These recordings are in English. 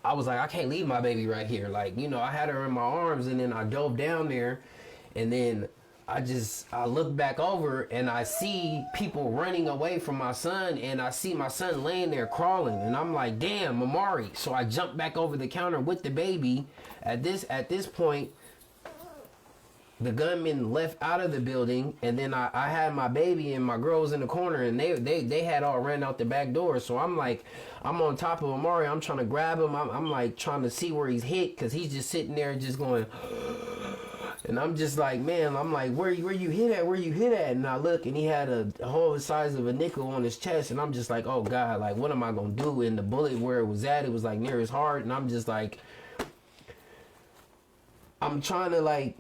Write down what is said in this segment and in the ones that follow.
I was like, I can't leave my baby right here. Like, you know, I had her in my arms, and then I dove down there, and then I look back over and I see people running away from my son, and I see my son laying there crawling, and I'm like, damn, Amari. So I jump back over the counter with the baby. At this point, the gunman left out of the building, and then I had my baby and my girls in the corner, and they had all ran out the back door. So I'm like, I'm on top of Amari. I'm trying to grab him. I'm like trying to see where he's hit, because he's just sitting there just going, and I'm just like, man, I'm like, where you hit at? Where you hit at? And I look, and he had a hole the size of a nickel on his chest, and I'm just like, oh God, like, what am I gonna do? And the bullet where it was at, it was like near his heart, and I'm just like, I'm trying to like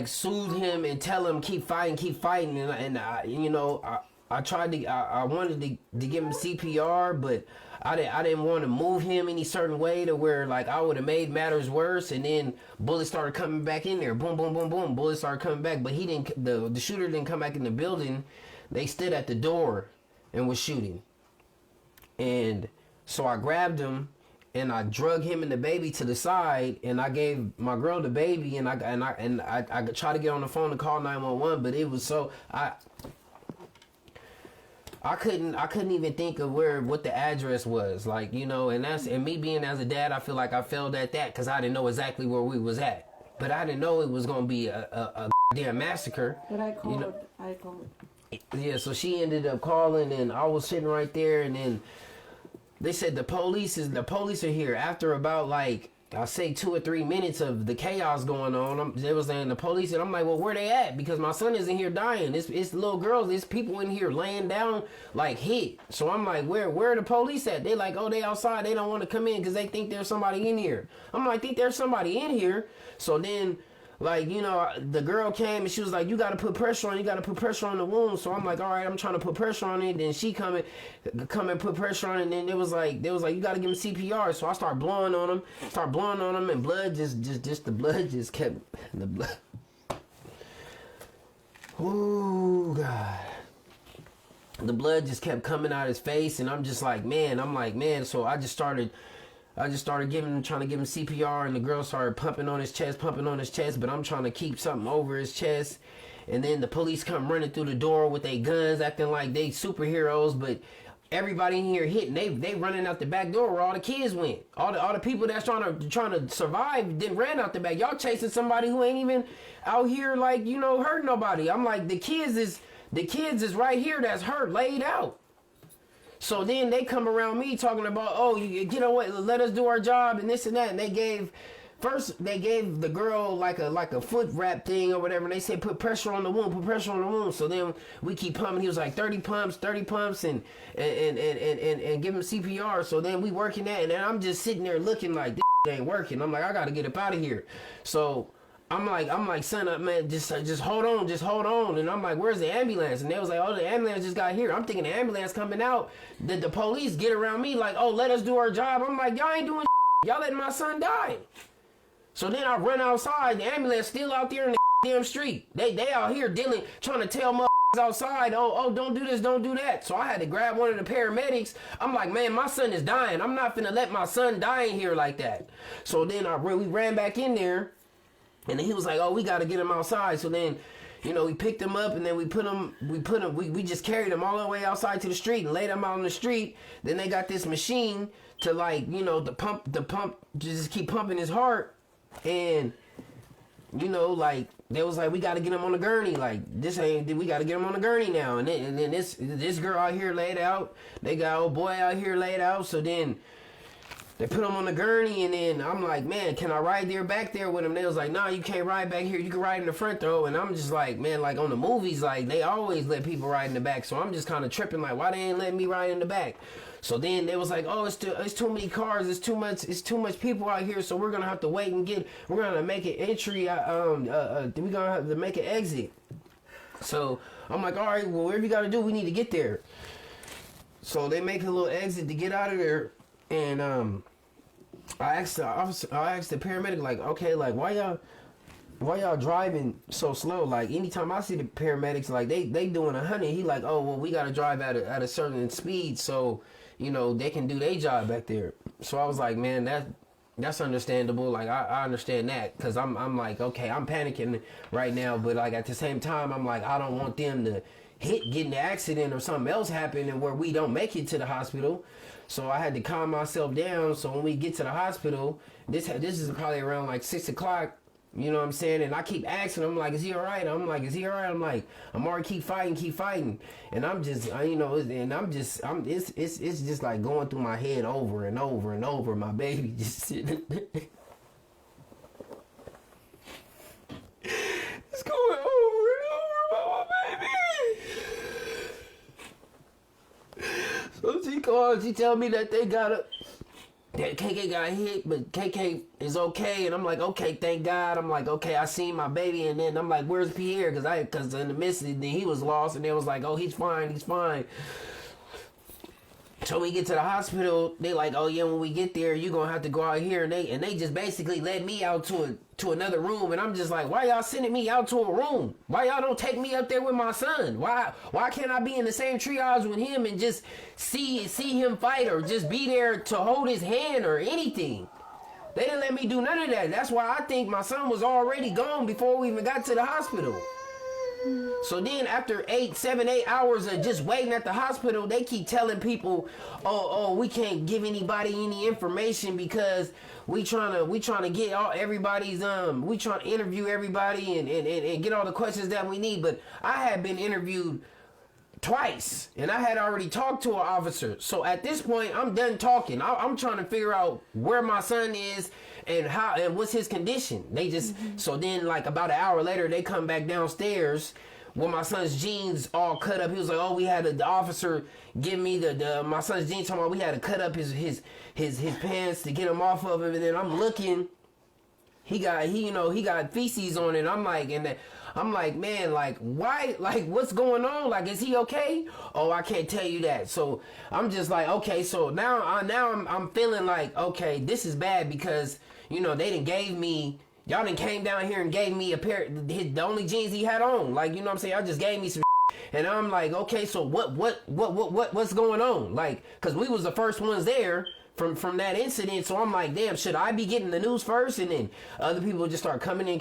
soothe him and tell him keep fighting, and I, you know, I tried to, I wanted to give him CPR, but I didn't want to move him any certain way to where like I would have made matters worse. And then bullets started coming back in there, boom, boom, boom, boom, bullets started coming back, but he didn't. The shooter didn't come back in the building. They stood at the door and was shooting, and so I grabbed him. And I drug him and the baby to the side, and I gave my girl the baby, and I tried to get on the phone to call 911, but it was so I couldn't even think of what the address was, like, you know, and me being as a dad, I feel like I failed at that because I didn't know exactly where we was at, but I didn't know it was gonna be a damn massacre. But I called. You know? I called. Yeah, so she ended up calling, and I was sitting right there, and then they said the police are here. After about like, I'll say 2 or 3 minutes of the chaos going on, they was saying the police, and I'm like, well, where they at? Because my son isn't here dying. It's little girls, there's people in here laying down like hit. So I'm like, where are the police at? They like, oh, they outside. They don't want to come in because they think there's somebody in here. I'm like, think there's somebody in here. So then, like, you know, the girl came and she was like, you got to put pressure on the wound. So I'm like, all right, I'm trying to put pressure on it. Then she come and put pressure on it. And then they was like, you got to give him CPR. So I start blowing on him, and blood the blood just kept, the blood. Ooh, God. The blood just kept coming out his face, and I'm just like, man. So I just started trying to give him CPR, and the girl started pumping on his chest, but I'm trying to keep something over his chest. And then the police come running through the door with their guns, acting like they superheroes, but everybody in here hitting, they running out the back door where all the kids went. All the people that's trying to survive then ran out the back. Y'all chasing somebody who ain't even out here, like, you know, hurting nobody. I'm like, the kids is right here that's hurt, laid out. So then they come around me talking about, oh, you get away, let us do our job and this and that. And they gave the girl like a foot wrap thing or whatever. And they said, put pressure on the wound. So then we keep pumping. He was like 30 pumps and give him CPR. So then we working that. And then I'm just sitting there looking like, this ain't working. I'm like, I got to get up out of here. So I'm like, son, up, man, just hold on. And I'm like, where's the ambulance? And they was like, oh, the ambulance just got here. I'm thinking the ambulance coming out. The police get around me like, oh, let us do our job. I'm like, y'all ain't doing y'all letting my son die. So then I run outside. The ambulance still out there in the damn street. They out here trying to tell motherfuckers outside, oh, don't do this, don't do that. So I had to grab one of the paramedics. I'm like, man, my son is dying. I'm not finna let my son die in here like that. So then we ran back in there. And then he was like, oh, we got to get him outside. So then, you know, we picked him up, and then we just carried him all the way outside to the street and laid him out on the street. Then they got this machine to, like, you know, the pump just keep pumping his heart. And, you know, like, they was like, we got to get him on the gurney. Like, we got to get him on the gurney now. And then this girl out here laid out. They got old boy out here laid out. So then they put him on the gurney, and then I'm like, man, can I ride back there with him? They was like, nah, you can't ride back here. You can ride in the front, though. And I'm just like, man, like on the movies, like they always let people ride in the back. So I'm just kind of tripping, like, why they ain't letting me ride in the back? So then they was like, oh, it's too many cars. It's too much people out here. So we're going to have to wait and we're going to make an entry. We're going to have to make an exit. So I'm like, all right, well, whatever you got to do, we need to get there. So they make a little exit to get out of there. And I asked the paramedic, like, okay, like, why y'all driving so slow? Like, anytime I see the paramedics, like, they doing 100. He like, oh, well, we gotta drive at a certain speed, so you know, they can do their job back there. So I was like, man, that's understandable. Like I understand that, because I'm like, okay, I'm panicking right now, but like at the same time, I'm like, I don't want them to get in an accident or something else happen and where we don't make it to the hospital. So I had to calm myself down. So when we get to the hospital, this is probably around like 6 o'clock. You know what I'm saying? And I keep asking him, like, is he all right? I'm like, is he all right? I'm like, Amari, keep fighting. And I'm just, you know, it's just like going through my head over and over and over. My baby just sitting there. It's going over and over about my baby. So she called, she tell me that that KK got hit, but KK is okay. And I'm like, okay, thank God. I'm like, okay, I seen my baby. And then I'm like, where's Pierre? Because in the midst, then he was lost. And they was like, oh, he's fine. So we get to the hospital, they like, oh yeah, when we get there, you gonna have to go out here, and they just basically led me out to another room, and I'm just like, why y'all sending me out to a room? Why y'all don't take me up there with my son? Why can't I be in the same triage with him and just see him fight, or just be there to hold his hand or anything? They didn't let me do none of that. That's why I think my son was already gone before we even got to the hospital. So then after 7, 8 hours of just waiting at the hospital, they keep telling people, oh, we can't give anybody any information because we trying to get everybody's we trying to interview everybody and get all the questions that we need. But I had been interviewed twice, and I had already talked to an officer. So at this point, I'm done talking. I'm trying to figure out where my son is and how and what's his condition. They just So then like about an hour later, they come back downstairs with my son's jeans all cut up. He was like, oh, we had the officer give me my son's jeans, talking about we had to cut up his pants to get him off of him. And then I'm looking, he got feces on it. I'm like, man, like, why, like, what's going on? Like, is he okay? Oh, I can't tell you that. So I'm just like, okay, so now I'm feeling like, okay, this is bad, because, you know, they y'all done came down here and gave me a pair, the only jeans he had on. Like, you know what I'm saying? I just gave me some and I'm like, okay, so what's going on? Like, cause we was the first ones there from that incident. So I'm like, damn, should I be getting the news first? And then other people just start coming in.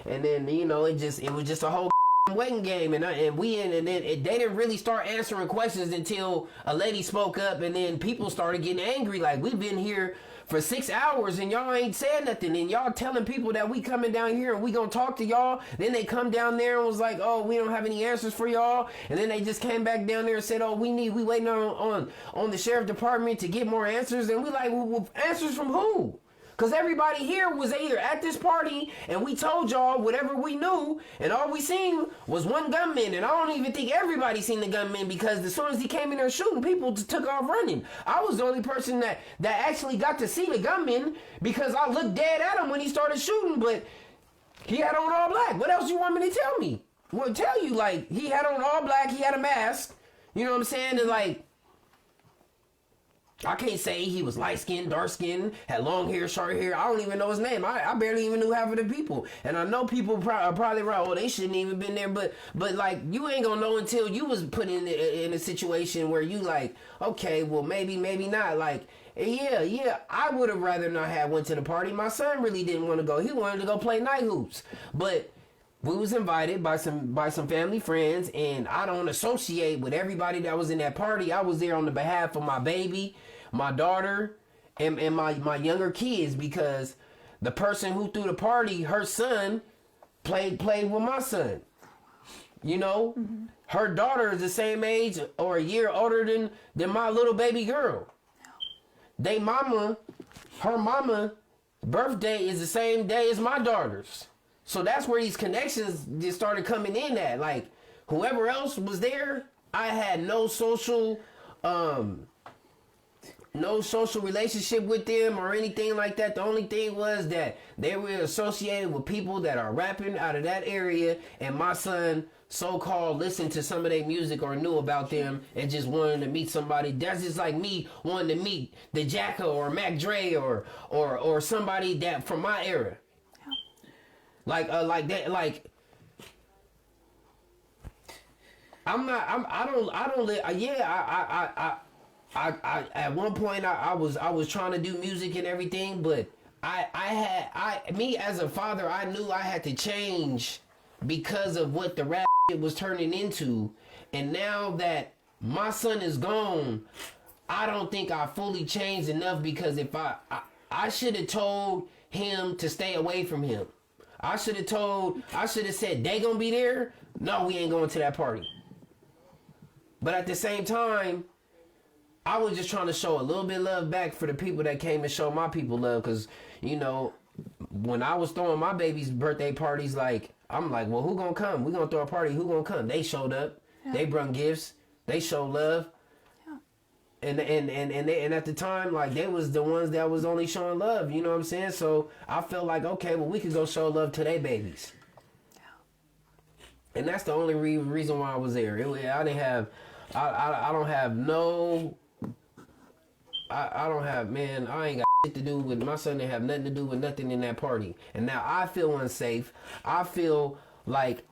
And then, you know, it was just a whole waiting game. And then they didn't really start answering questions until a lady spoke up, and then people started getting angry. Like, we've been here for 6 hours and y'all ain't said nothing, and y'all telling people that we coming down here and we gonna talk to y'all. Then they come down there and was like, oh, we don't have any answers for y'all. And then they just came back down there and said, oh, we waiting on the sheriff department to get more answers. And we like, well, answers from who? Because everybody here was either at this party and we told y'all whatever we knew, and all we seen was one gunman. And I don't even think everybody seen the gunman, because as soon as he came in there shooting, people just took off running. I was the only person that actually got to see the gunman, because I looked dead at him when he started shooting, but he had on all black. What else you want me to tell me? Well, tell you, like, he had on all black, he had a mask, you know what I'm saying? And like, I can't say he was light-skinned, dark-skinned, had long hair, short hair. I don't even know his name. I barely even knew half of the people. And I know people are probably right, oh, they shouldn't even been there. But like, you ain't gonna know until you was put in a situation where you like, okay, well, maybe not. Like, yeah, I would have rather not have went to the party. My son really didn't want to go. He wanted to go play night hoops. But we was invited by some family friends, and I don't associate with everybody that was in that party. I was there on the behalf of my baby, my daughter, and my younger kids, because the person who threw the party, her son, played with my son. You know, her daughter is the same age or a year older than my little baby girl. Her mama birthday is the same day as my daughter's. So that's where these connections just started coming in at. Like, whoever else was there, I had no social relationship with them or anything like that. The only thing was that they were associated with people that are rapping out of that area, and my son so-called listened to some of their music or knew about them and just wanted to meet somebody. That's just like me wanting to meet the Jacka or Mac Dre or somebody that from my era. Like that, like, I I at one point I was trying to do music and everything, but me as a father, I knew I had to change because of what the rap was turning into. And now that my son is gone, I don't think I fully changed enough, because if I should have told him to stay away from him. I should have said, they gonna be there? No, we ain't going to that party. But at the same time, I was just trying to show a little bit of love back for the people that came and show my people love. Because, you know, when I was throwing my baby's birthday parties, like, I'm like, well, who gonna come? We gonna throw a party. Who gonna come? They showed up. Yeah. They brought gifts. They showed love. Yeah. And at the time, like, they was the ones that was only showing love. You know what I'm saying? So I felt like, okay, well, we could go show love to their babies. Yeah. And that's the only reason why I was there. I didn't have, I don't have no. I don't have, man, I ain't got shit to do with, my son didn't have nothing to do with nothing in that party. And now I feel unsafe. I feel like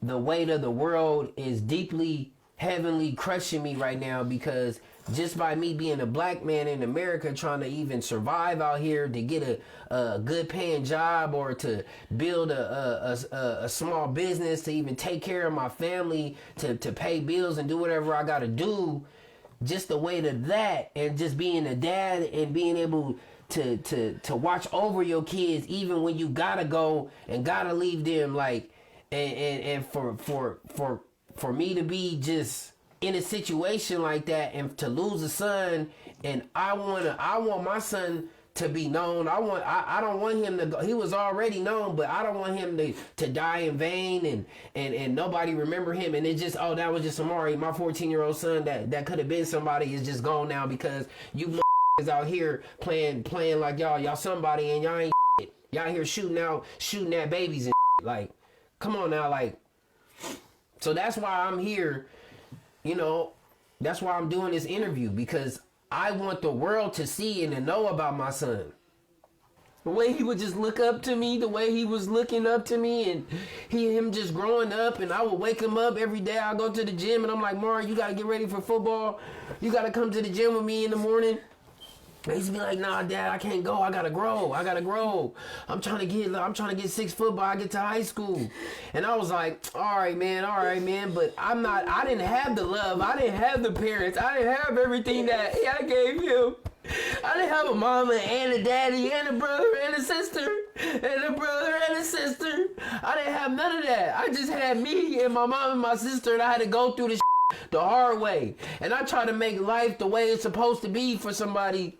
the weight of the world is deeply, heavily crushing me right now, because just by me being a black man in America trying to even survive out here, to get a good paying job, or to build a small business, to even take care of my family, to pay bills and do whatever I got to do, just the weight of that, and just being a dad and being able to watch over your kids even when you gotta go and gotta leave them, like, and for me to be just in a situation like that and to lose a son, and I want my son to be known. I don't want him to go. He was already known, but I don't want him to die in vain and nobody remember him. And it just, oh, that was just Amari, my 14-year-old son that could have been somebody, is just gone now because you is out here playing like y'all somebody, and y'all ain't shit. Y'all here shooting at babies and shit. Like, come on now, like. So that's why I'm here, you know. That's why I'm doing this interview, because I want the world to see and to know about my son. The way he would just look up to me, the way he was looking up to me, and him just growing up, and I would wake him up every day. I go to the gym and I'm like, Mari, you gotta get ready for football. You gotta come to the gym with me in the morning. And he's be like, nah, Dad, I can't go. I gotta grow. I'm trying to get 6 foot by I get to high school. And I was like, all right, man. But I didn't have the love. I didn't have the parents. I didn't have everything that I gave him. I didn't have a mama and a daddy and a brother and a sister and a brother and a sister. I didn't have none of that. I just had me and my mom and my sister, and I had to go through the hard way. And I try to make life the way it's supposed to be for somebody.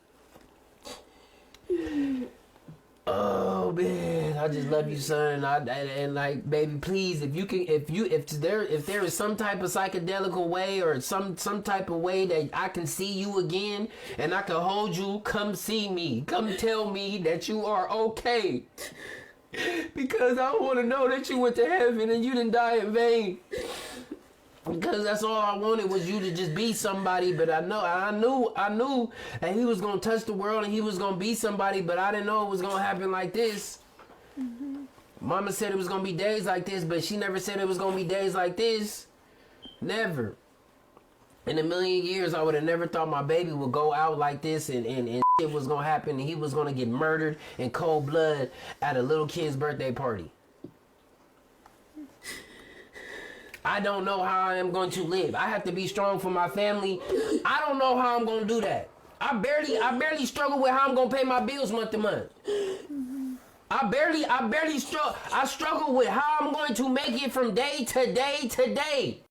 Oh man, I just love you, son. And like, baby, please, if there is some type of psychedelical way or some type of way that I can see you again and I can hold you, come see me. Come tell me that you are okay. Because I want to know that you went to heaven and you didn't die in vain. Because that's all I wanted, was you to just be somebody. But I knew that he was gonna touch the world and he was gonna be somebody. But I didn't know it was gonna happen like this. Mm-hmm. Mama said it was gonna be days like this, but she never said it was gonna be days like this. Never. In a million years, I would have never thought my baby would go out like this and shit was gonna happen, and he was gonna get murdered in cold blood at a little kid's birthday party. I don't know how I am going to live. I have to be strong for my family. I don't know how I'm going to do that. I barely struggle with how I'm going to pay my bills month to month. I struggle with how I'm going to make it from day to day to day.